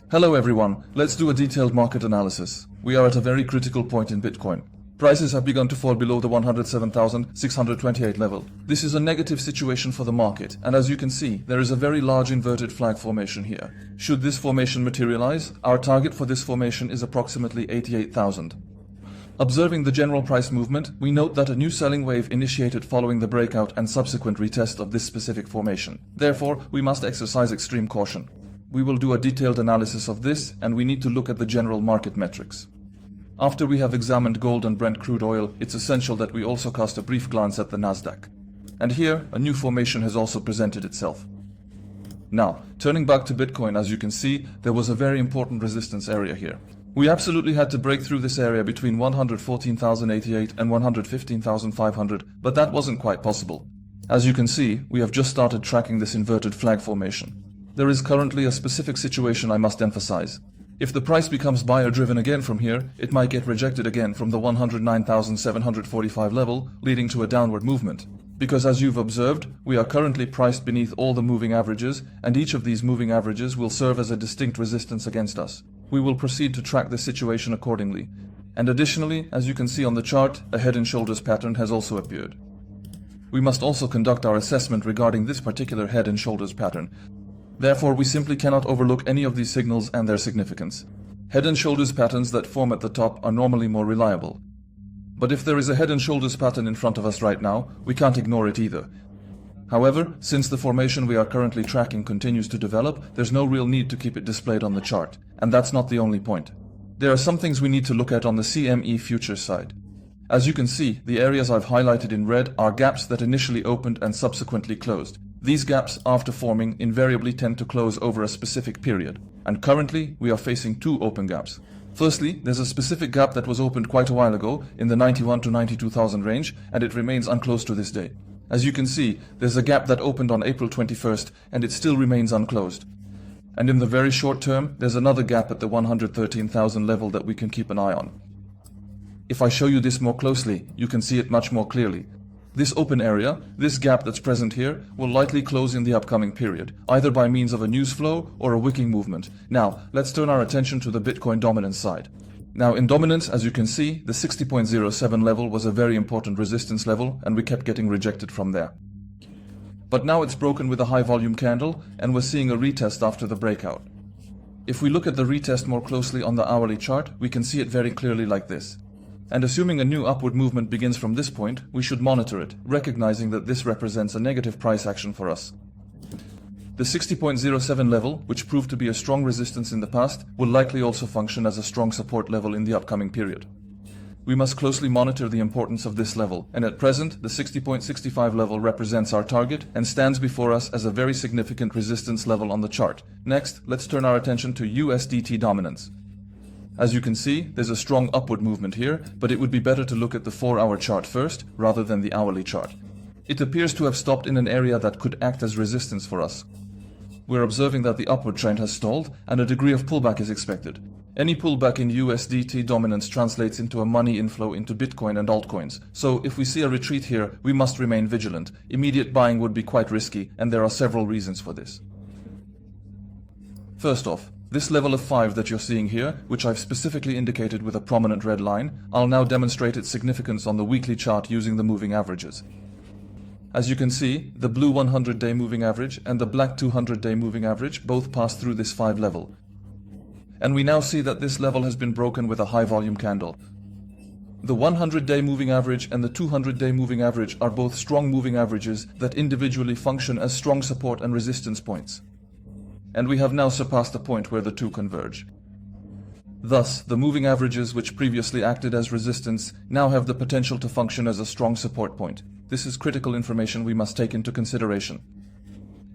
Hello everyone, let's do a detailed market analysis. We are at a very critical point in Bitcoin. Prices have begun to fall below the 107,628 level. This is a negative situation for the market, and as you can see, there is a very large inverted flag formation here. Should this formation materialize, our target for this formation is approximately 88,000. Observing the general price movement, we note that a new selling wave initiated following the breakout and subsequent retest of this specific formation. Therefore, we must exercise extreme caution. We will do a detailed analysis of this, and we need to look at the general market metrics. After we have examined gold and Brent crude oil, it's essential that we also cast a brief glance at the NASDAQ. And here, a new formation has also presented itself. Now, turning back to Bitcoin, as you can see, there was a very important resistance area here. We absolutely had to break through this area between 114,088 and 115,500, but that wasn't quite possible. As you can see, we have just started tracking this inverted flag formation. There is currently a specific situation I must emphasize. If the price becomes buyer-driven again from here, it might get rejected again from the 109,745 level, leading to a downward movement. Because as you've observed, we are currently priced beneath all the moving averages, and each of these moving averages will serve as a distinct resistance against us. We will proceed to track the situation accordingly. And additionally, as you can see on the chart, a head and shoulders pattern has also appeared. We must also conduct our assessment regarding this particular head and shoulders pattern. Therefore, we simply cannot overlook any of these signals and their significance. Head and shoulders patterns that form at the top are normally more reliable. But if there is a head and shoulders pattern in front of us right now, we can't ignore it either. However, since the formation we are currently tracking continues to develop, there's no real need to keep it displayed on the chart. And that's not the only point. There are some things we need to look at on the CME futures side. As you can see, the areas I've highlighted in red are gaps that initially opened and subsequently closed. These gaps, after forming, invariably tend to close over a specific period. And currently, we are facing two open gaps. Firstly, there's a specific gap that was opened quite a while ago in the 91 to 92,000 range, and it remains unclosed to this day. As you can see, there's a gap that opened on April 21st, and it still remains unclosed. And in the very short term, there's another gap at the 113,000 level that we can keep an eye on. If I show you this more closely, you can see it much more clearly. This open area, this gap that's present here, will likely close in the upcoming period, either by means of a news flow or a wicking movement. Now, let's turn our attention to the Bitcoin dominance side. Now, in dominance, as you can see, the 60.07 level was a very important resistance level, and we kept getting rejected from there. But now it's broken with a high volume candle, and we're seeing a retest after the breakout. If we look at the retest more closely on the hourly chart, we can see it very clearly like this. And assuming a new upward movement begins from this point, we should monitor it, recognizing that this represents a negative price action for us. The 60.07 level, which proved to be a strong resistance in the past, will likely also function as a strong support level in the upcoming period. We must closely monitor the importance of this level, and at present, the 60.65 level represents our target and stands before us as a very significant resistance level on the chart. Next, let's turn our attention to USDT dominance. As you can see, there's a strong upward movement here, but it would be better to look at the 4-hour chart first, rather than the hourly chart. It appears to have stopped in an area that could act as resistance for us. We're observing that the upward trend has stalled, and a degree of pullback is expected. Any pullback in USDT dominance translates into a money inflow into Bitcoin and altcoins, so if we see a retreat here, we must remain vigilant. Immediate buying would be quite risky, and there are several reasons for this. First off, this level of 5 that you're seeing here, which I've specifically indicated with a prominent red line, I'll now demonstrate its significance on the weekly chart using the moving averages. As you can see, the blue 100-day moving average and the black 200-day moving average both pass through this 5 level. And we now see that this level has been broken with a high volume candle. The 100-day moving average and the 200-day moving average are both strong moving averages that individually function as strong support and resistance points. And we have now surpassed the point where the two converge. Thus, the moving averages which previously acted as resistance now have the potential to function as a strong support point. This is critical information we must take into consideration.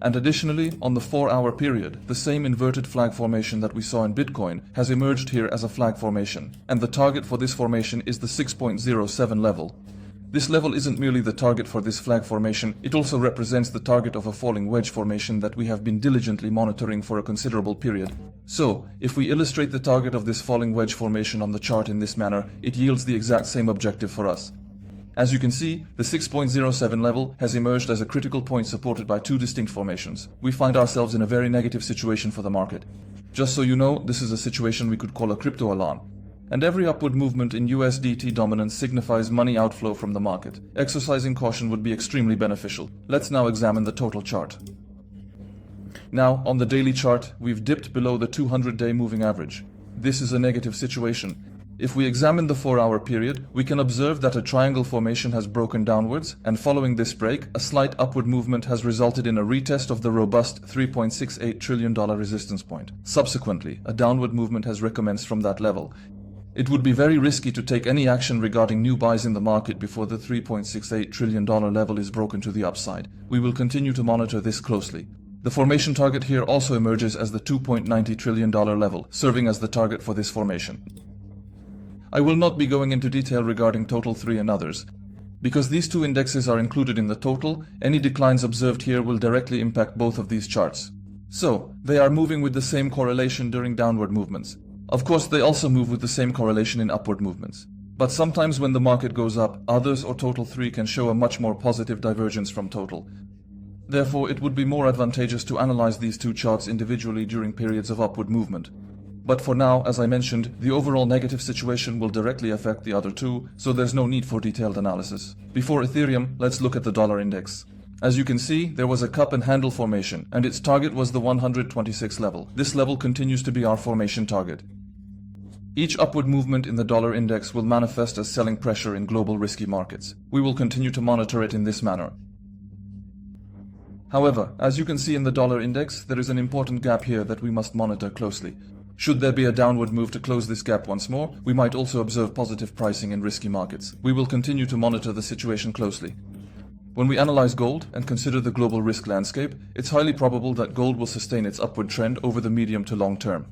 And additionally, on the 4-hour period, the same inverted flag formation that we saw in Bitcoin has emerged here as a flag formation, and the target for this formation is the 6.07 level. This level isn't merely the target for this flag formation, it also represents the target of a falling wedge formation that we have been diligently monitoring for a considerable period. So, if we illustrate the target of this falling wedge formation on the chart in this manner, it yields the exact same objective for us. As you can see, the 6.07 level has emerged as a critical point supported by two distinct formations. We find ourselves in a very negative situation for the market. Just so you know, this is a situation we could call a crypto alarm. And every upward movement in USDT dominance signifies money outflow from the market. Exercising caution would be extremely beneficial. Let's now examine the total chart. Now, on the daily chart, we've dipped below the 200-day moving average. This is a negative situation. If we examine the 4-hour period, we can observe that a triangle formation has broken downwards, and following this break, a slight upward movement has resulted in a retest of the robust $3.68 trillion resistance point. Subsequently, a downward movement has recommenced from that level. It would be very risky to take any action regarding new buys in the market before the $3.68 trillion level is broken to the upside. We will continue to monitor this closely. The formation target here also emerges as the $2.90 trillion level, serving as the target for this formation. I will not be going into detail regarding Total 3 and others. Because these two indexes are included in the total, any declines observed here will directly impact both of these charts. So, they are moving with the same correlation during downward movements. Of course, they also move with the same correlation in upward movements. But sometimes when the market goes up, others or Total 3 can show a much more positive divergence from Total. Therefore, it would be more advantageous to analyze these two charts individually during periods of upward movement. But for now, as I mentioned, the overall negative situation will directly affect the other two, so there's no need for detailed analysis. Before Ethereum, let's look at the dollar index. As you can see, there was a cup and handle formation, and its target was the 126 level. This level continues to be our formation target. Each upward movement in the dollar index will manifest as selling pressure in global risky markets. We will continue to monitor it in this manner. However, as you can see in the dollar index, there is an important gap here that we must monitor closely. Should there be a downward move to close this gap once more, we might also observe positive pricing in risky markets. We will continue to monitor the situation closely. When we analyze gold and consider the global risk landscape, it's highly probable that gold will sustain its upward trend over the medium to long term.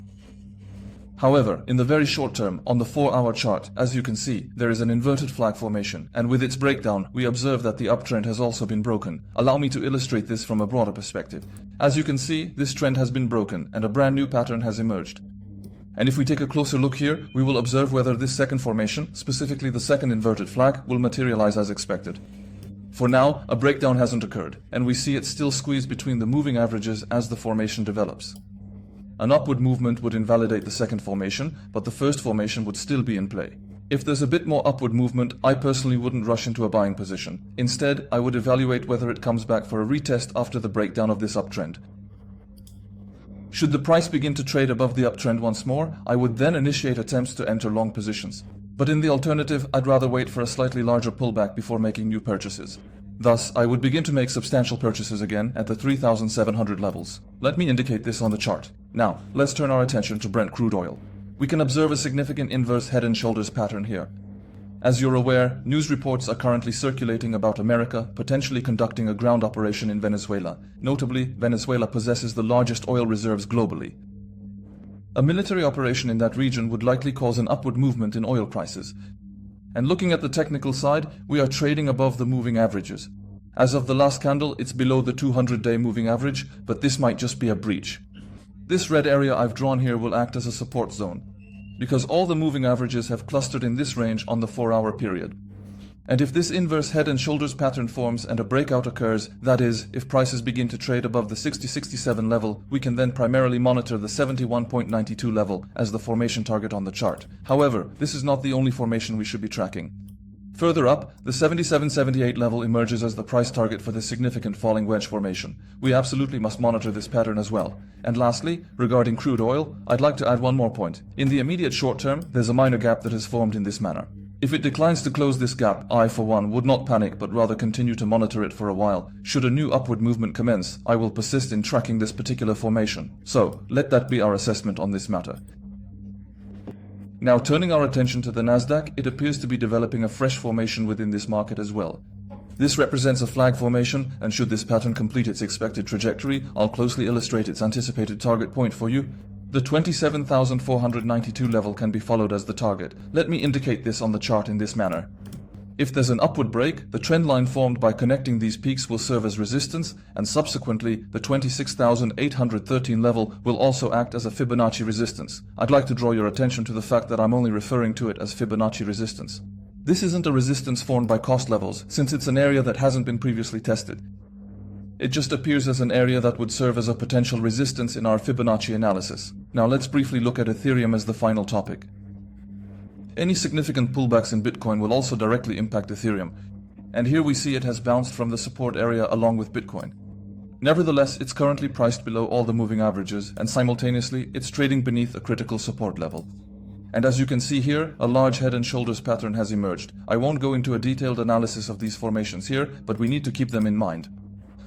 However, in the very short term, on the 4-hour chart, as you can see, there is an inverted flag formation, and with its breakdown, we observe that the uptrend has also been broken. Allow me to illustrate this from a broader perspective. As you can see, this trend has been broken, and a brand new pattern has emerged. And if we take a closer look here, we will observe whether this second formation, specifically the second inverted flag, will materialize as expected. For now, a breakdown hasn't occurred, and we see it still squeezed between the moving averages as the formation develops. An upward movement would invalidate the second formation, but the first formation would still be in play. If there's a bit more upward movement, I personally wouldn't rush into a buying position. Instead, I would evaluate whether it comes back for a retest after the breakdown of this uptrend. Should the price begin to trade above the uptrend once more, I would then initiate attempts to enter long positions. But in the alternative, I'd rather wait for a slightly larger pullback before making new purchases. Thus, I would begin to make substantial purchases again at the 3,700 levels. Let me indicate this on the chart. Now, let's turn our attention to Brent crude oil. We can observe a significant inverse head and shoulders pattern here. As you're aware, news reports are currently circulating about America potentially conducting a ground operation in Venezuela. Notably, Venezuela possesses the largest oil reserves globally. A military operation in that region would likely cause an upward movement in oil prices. And looking at the technical side, we are trading above the moving averages. As of the last candle, it's below the 200-day moving average, but this might just be a breach. This red area I've drawn here will act as a support zone, because all the moving averages have clustered in this range on the 4-hour period. And if this inverse head and shoulders pattern forms and a breakout occurs, that is, if prices begin to trade above the 60-67 level, we can then primarily monitor the 71.92 level as the formation target on the chart. However, this is not the only formation we should be tracking. Further up, the 77-78 level emerges as the price target for the significant falling wedge formation. We absolutely must monitor this pattern as well. And lastly, regarding crude oil, I'd like to add one more point. In the immediate short term, there's a minor gap that has formed in this manner. If it declines to close this gap, I, for one, would not panic but rather continue to monitor it for a while. Should a new upward movement commence, I will persist in tracking this particular formation. So, let that be our assessment on this matter. Now, turning our attention to the NASDAQ, it appears to be developing a fresh formation within this market as well. This represents a flag formation, and should this pattern complete its expected trajectory, I'll closely illustrate its anticipated target point for you. The 27,492 level can be followed as the target. Let me indicate this on the chart in this manner. If there's an upward break, the trend line formed by connecting these peaks will serve as resistance, and subsequently, the 26,813 level will also act as a Fibonacci resistance. I'd like to draw your attention to the fact that I'm only referring to it as Fibonacci resistance. This isn't a resistance formed by cost levels, since it's an area that hasn't been previously tested. It just appears as an area that would serve as a potential resistance in our Fibonacci analysis. Now let's briefly look at Ethereum as the final topic. Any significant pullbacks in Bitcoin will also directly impact Ethereum, and here we see it has bounced from the support area along with Bitcoin. Nevertheless, it's currently priced below all the moving averages, and simultaneously, it's trading beneath a critical support level. And as you can see here, a large head and shoulders pattern has emerged. I won't go into a detailed analysis of these formations here, but we need to keep them in mind.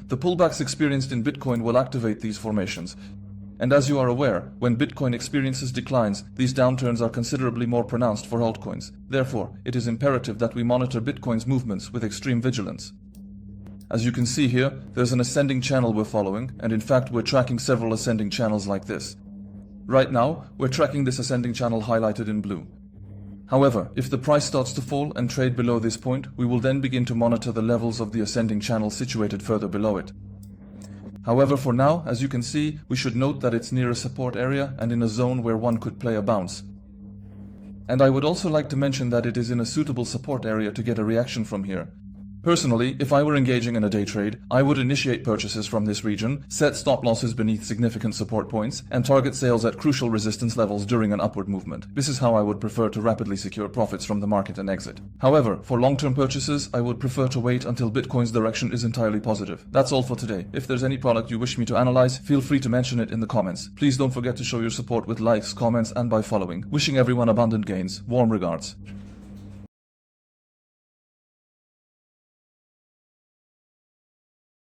The pullbacks experienced in Bitcoin will activate these formations. And as you are aware, when Bitcoin experiences declines, these downturns are considerably more pronounced for altcoins. Therefore, it is imperative that we monitor Bitcoin's movements with extreme vigilance. As you can see here, there's an ascending channel we're following, and in fact we're tracking several ascending channels like this. Right now, we're tracking this ascending channel highlighted in blue. However, if the price starts to fall and trade below this point, we will then begin to monitor the levels of the ascending channel situated further below it. However, for now, as you can see, we should note that it's near a support area and in a zone where one could play a bounce. And I would also like to mention that it is in a suitable support area to get a reaction from here. Personally, if I were engaging in a day trade, I would initiate purchases from this region, set stop losses beneath significant support points, and target sales at crucial resistance levels during an upward movement. This is how I would prefer to rapidly secure profits from the market and exit. However, for long-term purchases, I would prefer to wait until Bitcoin's direction is entirely positive. That's all for today. If there's any product you wish me to analyze, feel free to mention it in the comments. Please don't forget to show your support with likes, comments, and by following. Wishing everyone abundant gains. Warm regards.